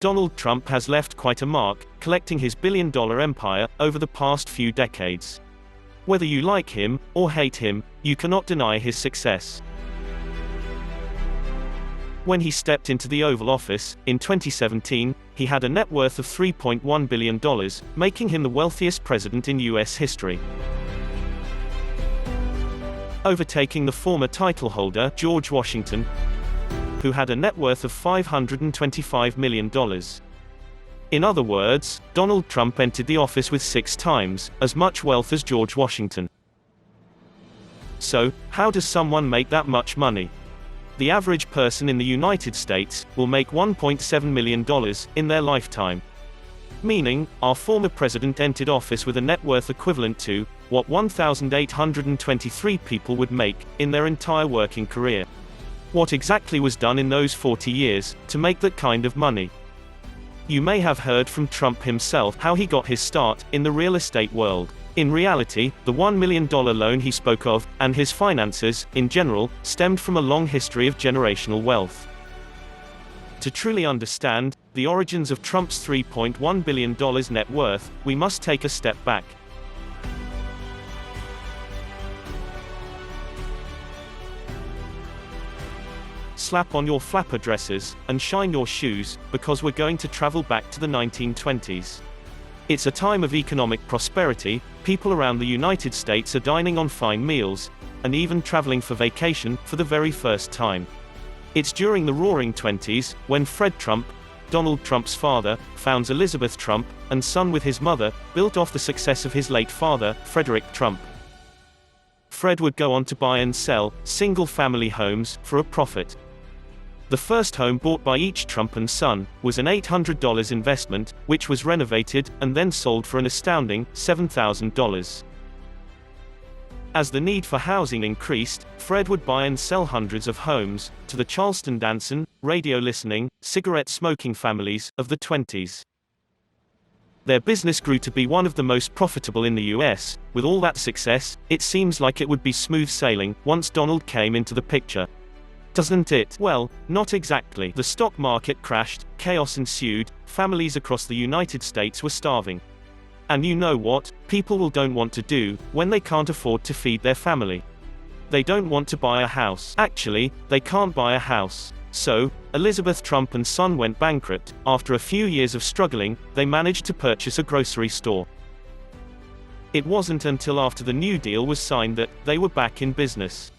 Donald Trump has left quite a mark, collecting his billion-dollar empire over the past few decades. Whether you like him or hate him, you cannot deny his success. When he stepped into the Oval Office, in 2017, he had a net worth of $3.1 billion, making him the wealthiest president in U.S. history. Overtaking the former title holder, George Washington, who had a net worth of $525 million. In other words, Donald Trump entered the office with 6 times as much wealth as George Washington. So, how does someone make that much money? The average person in the United States will make $1.7 million in their lifetime. Meaning, our former president entered office with a net worth equivalent to what 1,823 people would make in their entire working career. What exactly was done in those 40 years to make that kind of money? You may have heard from Trump himself how he got his start in the real estate world. In reality, the $1 million loan he spoke of, and his finances, in general, stemmed from a long history of generational wealth. To truly understand the origins of Trump's $3.1 billion net worth, we must take a step back. Slap on your flapper dresses, and shine your shoes, because we're going to travel back to the 1920s. It's a time of economic prosperity. People around the United States are dining on fine meals, and even traveling for vacation, for the very first time. It's during the Roaring Twenties, when Fred Trump, Donald Trump's father, founds Elizabeth Trump, and son with his mother, built off the success of his late father, Frederick Trump. Fred would go on to buy and sell single-family homes for a profit. The first home bought by each Trump and son was an $800 investment, which was renovated and then sold for an astounding $7,000. As the need for housing increased, Fred would buy and sell hundreds of homes to the Charleston dancing, radio listening, cigarette smoking families of the 20s. Their business grew to be one of the most profitable in the US. With all that success, it seems like it would be smooth sailing once Donald came into the picture. Doesn't it? Well, not exactly. The stock market crashed, chaos ensued, families across the United States were starving. And you know what people don't want to do when they can't afford to feed their family? They don't want to buy a house. Actually, they can't buy a house. So, Elizabeth Trump and son went bankrupt. After a few years of struggling, they managed to purchase a grocery store. It wasn't until after the New Deal was signed that they were back in business.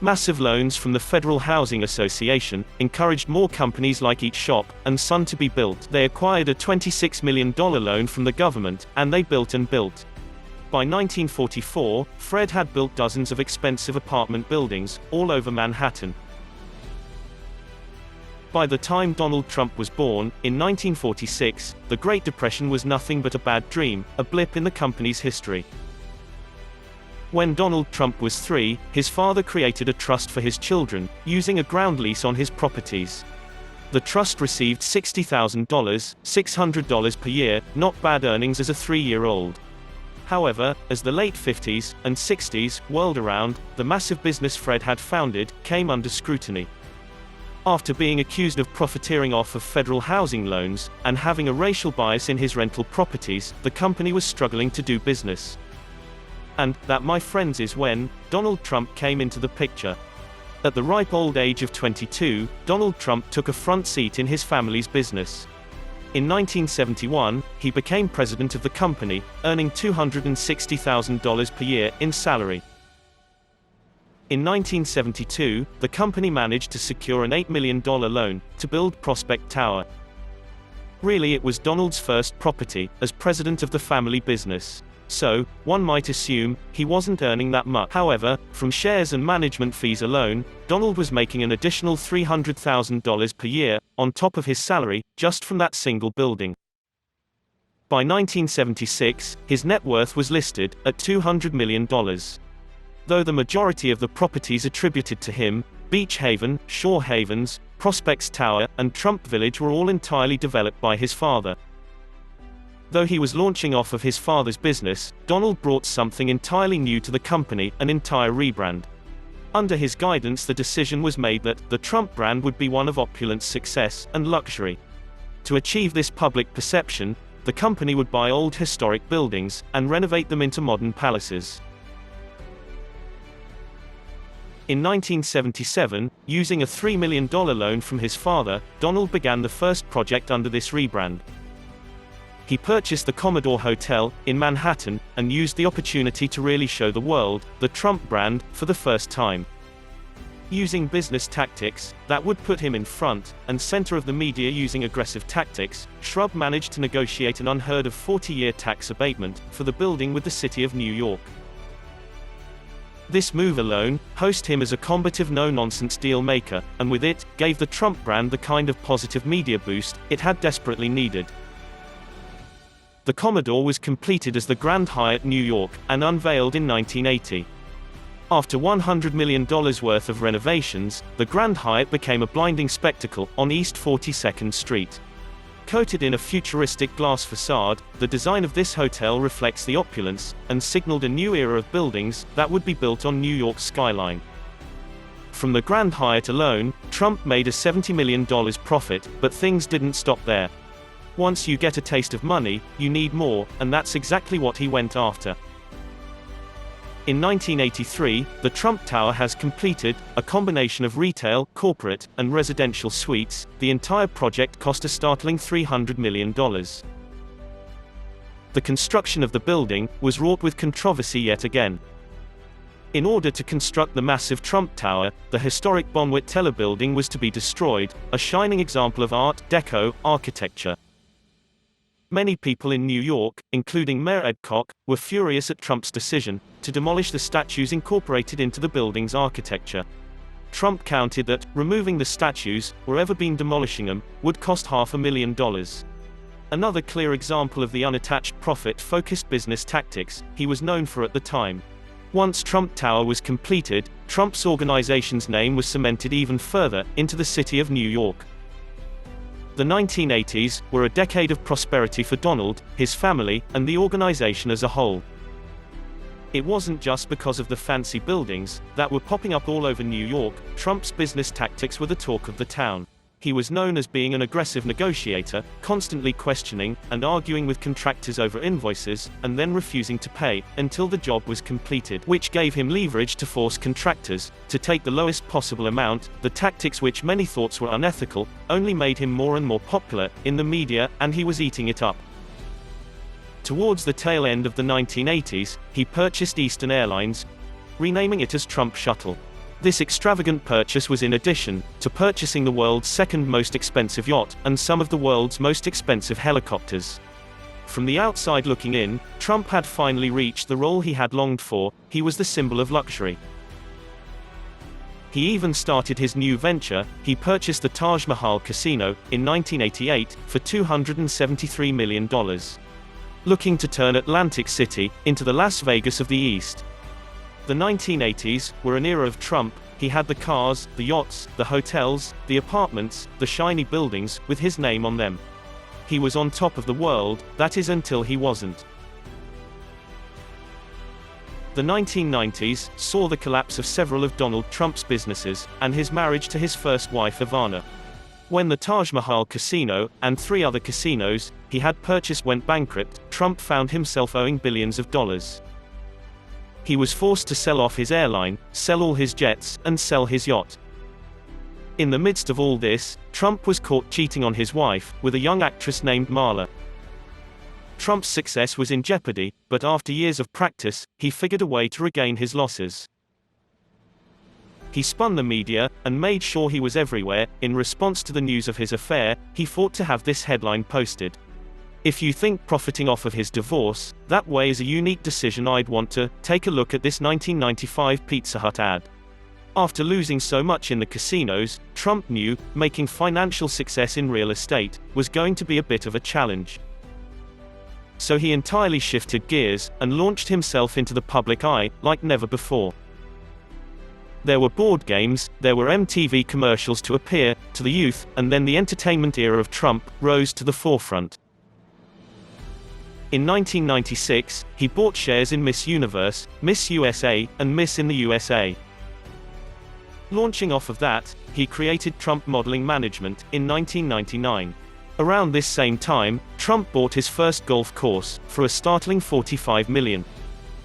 Massive loans from the Federal Housing Association encouraged more companies like Eat Shop and Son to be built. They acquired a $26 million loan from the government, and they built and built. By 1944, Fred had built dozens of expensive apartment buildings all over Manhattan. By the time Donald Trump was born, in 1946, the Great Depression was nothing but a bad dream, a blip in the company's history. When Donald Trump was 3, his father created a trust for his children, using a ground lease on his properties. The trust received $60,000, $600 per year, not bad earnings as a 3-year-old. However, as the late 50s and 60s whirled around, the massive business Fred had founded came under scrutiny. After being accused of profiteering off of federal housing loans and having a racial bias in his rental properties, the company was struggling to do business. And that, my friends, is when Donald Trump came into the picture. At the ripe old age of 22, Donald Trump took a front seat in his family's business. In 1971, he became president of the company, earning $260,000 per year in salary. In 1972, the company managed to secure an $8 million loan to build Prospect Tower. Really, it was Donald's first property as president of the family business. So, one might assume he wasn't earning that much. However, from shares and management fees alone, Donald was making an additional $300,000 per year, on top of his salary, just from that single building. By 1976, his net worth was listed at $200 million. Though the majority of the properties attributed to him, Beach Haven, Shore Havens, Prospects Tower, and Trump Village were all entirely developed by his father. Though he was launching off of his father's business, Donald brought something entirely new to the company, an entire rebrand. Under his guidance, the decision was made that the Trump brand would be one of opulence, success, and luxury. To achieve this public perception, the company would buy old historic buildings and renovate them into modern palaces. In 1977, using a $3 million loan from his father, Donald began the first project under this rebrand. He purchased the Commodore Hotel in Manhattan and used the opportunity to really show the world the Trump brand for the first time. Using business tactics that would put him in front and center of the media using aggressive tactics, Shrub managed to negotiate an unheard of 40-year tax abatement for the building with the city of New York. This move alone posed him as a combative, no-nonsense deal maker, and with it, gave the Trump brand the kind of positive media boost it had desperately needed. The Commodore was completed as the Grand Hyatt New York and unveiled in 1980. After $100 million worth of renovations, the Grand Hyatt became a blinding spectacle on East 42nd Street. Coated in a futuristic glass facade, the design of this hotel reflects the opulence and signaled a new era of buildings that would be built on New York's skyline. From the Grand Hyatt alone, Trump made a $70 million profit, but things didn't stop there. Once you get a taste of money, you need more, and that's exactly what he went after. In 1983, the Trump Tower has completed a combination of retail, corporate, and residential suites. The entire project cost a startling $300 million. The construction of the building was wrought with controversy yet again. In order to construct the massive Trump Tower, the historic Bonwit Teller building was to be destroyed, a shining example of Art Deco architecture. Many people in New York, including Mayor Ed Koch, were furious at Trump's decision to demolish the statues incorporated into the building's architecture. Trump counted that removing the statues, or ever been demolishing them, would cost $500,000. Another clear example of the unattached, profit-focused business tactics he was known for at the time. Once Trump Tower was completed, Trump's organization's name was cemented even further into the city of New York. The 1980s were a decade of prosperity for Donald, his family, and the organization as a whole. It wasn't just because of the fancy buildings that were popping up all over New York. Trump's business tactics were the talk of the town. He was known as being an aggressive negotiator, constantly questioning and arguing with contractors over invoices, and then refusing to pay until the job was completed, which gave him leverage to force contractors to take the lowest possible amount. The tactics, which many thought were unethical, only made him more and more popular in the media, and he was eating it up. Towards the tail end of the 1980s, he purchased Eastern Airlines, renaming it as Trump Shuttle. This extravagant purchase was in addition to purchasing the world's second most expensive yacht and some of the world's most expensive helicopters. From the outside looking in, Trump had finally reached the role he had longed for. He was the symbol of luxury. He even started his new venture. He purchased the Taj Mahal Casino in 1988 for $273 million. Looking to turn Atlantic City into the Las Vegas of the East. The 1980s were an era of Trump. He had the cars, the yachts, the hotels, the apartments, the shiny buildings, with his name on them. He was on top of the world, that is until he wasn't. The 1990s saw the collapse of several of Donald Trump's businesses, and his marriage to his first wife Ivana. When the Taj Mahal Casino, and 3 other casinos he had purchased went bankrupt, Trump found himself owing billions of dollars. He was forced to sell off his airline, sell all his jets, and sell his yacht. In the midst of all this, Trump was caught cheating on his wife with a young actress named Marla. Trump's success was in jeopardy, but after years of practice, he figured a way to regain his losses. He spun the media and made sure he was everywhere. In response to the news of his affair, he fought to have this headline posted: "If you think profiting off of his divorce that way is a unique decision, I'd want to take a look at this 1995 Pizza Hut ad." After losing so much in the casinos, Trump knew making financial success in real estate was going to be a bit of a challenge. So he entirely shifted gears and launched himself into the public eye like never before. There were board games, there were MTV commercials to appear to the youth, and then the entertainment era of Trump rose to the forefront. In 1996, he bought shares in Miss Universe, Miss USA, and Miss in the USA. Launching off of that, he created Trump Modeling Management in 1999. Around this same time, Trump bought his first golf course for a startling $45 million.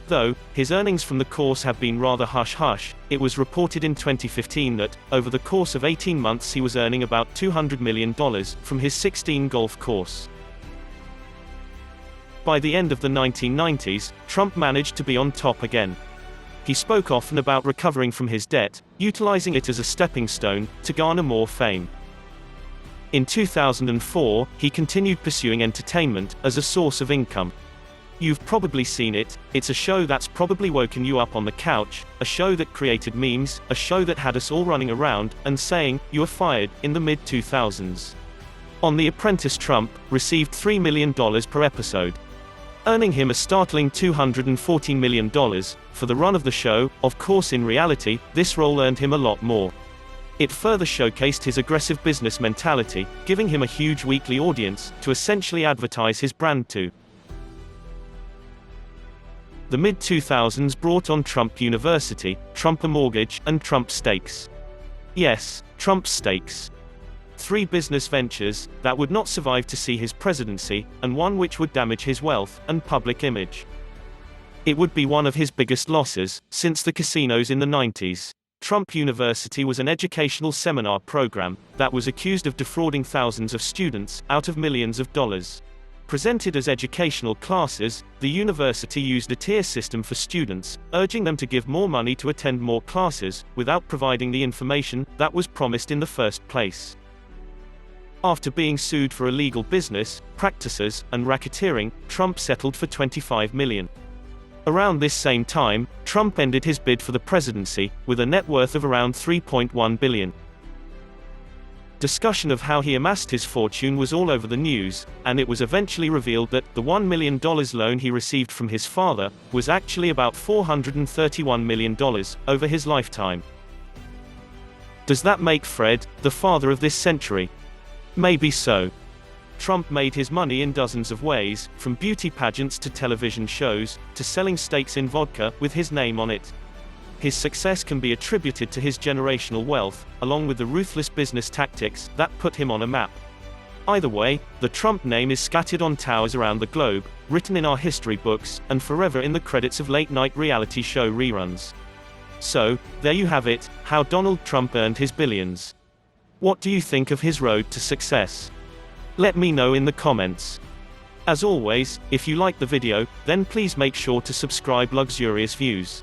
Though his earnings from the course have been rather hush-hush, it was reported in 2015 that, over the course of 18 months, he was earning about $200 million from his 16 golf course. By the end of the 1990s, Trump managed to be on top again. He spoke often about recovering from his debt, utilizing it as a stepping stone to garner more fame. In 2004, he continued pursuing entertainment as a source of income. You've probably seen it. It's a show that's probably woken you up on the couch, a show that created memes, a show that had us all running around and saying, "You are fired," in the mid-2000s. On The Apprentice, Trump received $3 million per episode, earning him a startling $214 million for the run of the show. Of course, in reality, this role earned him a lot more. It further showcased his aggressive business mentality, giving him a huge weekly audience to essentially advertise his brand to. The mid-2000s brought on Trump University, Trump Mortgage, and Trump Stakes. Yes, Trump Stakes. 3 business ventures that would not survive to see his presidency, and one which would damage his wealth and public image. It would be one of his biggest losses since the casinos in the 90s. Trump University was an educational seminar program that was accused of defrauding thousands of students out of millions of dollars. Presented as educational classes, the university used a tier system for students, urging them to give more money to attend more classes, without providing the information that was promised in the first place. After being sued for illegal business practices and racketeering, Trump settled for $25 million. Around this same time, Trump ended his bid for the presidency, with a net worth of around $3.1 billion. Discussion of how he amassed his fortune was all over the news, and it was eventually revealed that the $1 million loan he received from his father was actually about $431 million over his lifetime. Does that make Fred the father of this century? Maybe so. Trump made his money in dozens of ways, from beauty pageants to television shows, to selling stakes in vodka with his name on it. His success can be attributed to his generational wealth, along with the ruthless business tactics that put him on a map. Either way, the Trump name is scattered on towers around the globe, written in our history books, and forever in the credits of late-night reality show reruns. So, there you have it, how Donald Trump earned his billions. What do you think of his road to success? Let me know in the comments. As always, if you like the video, then please make sure to subscribe. Luxurious Views.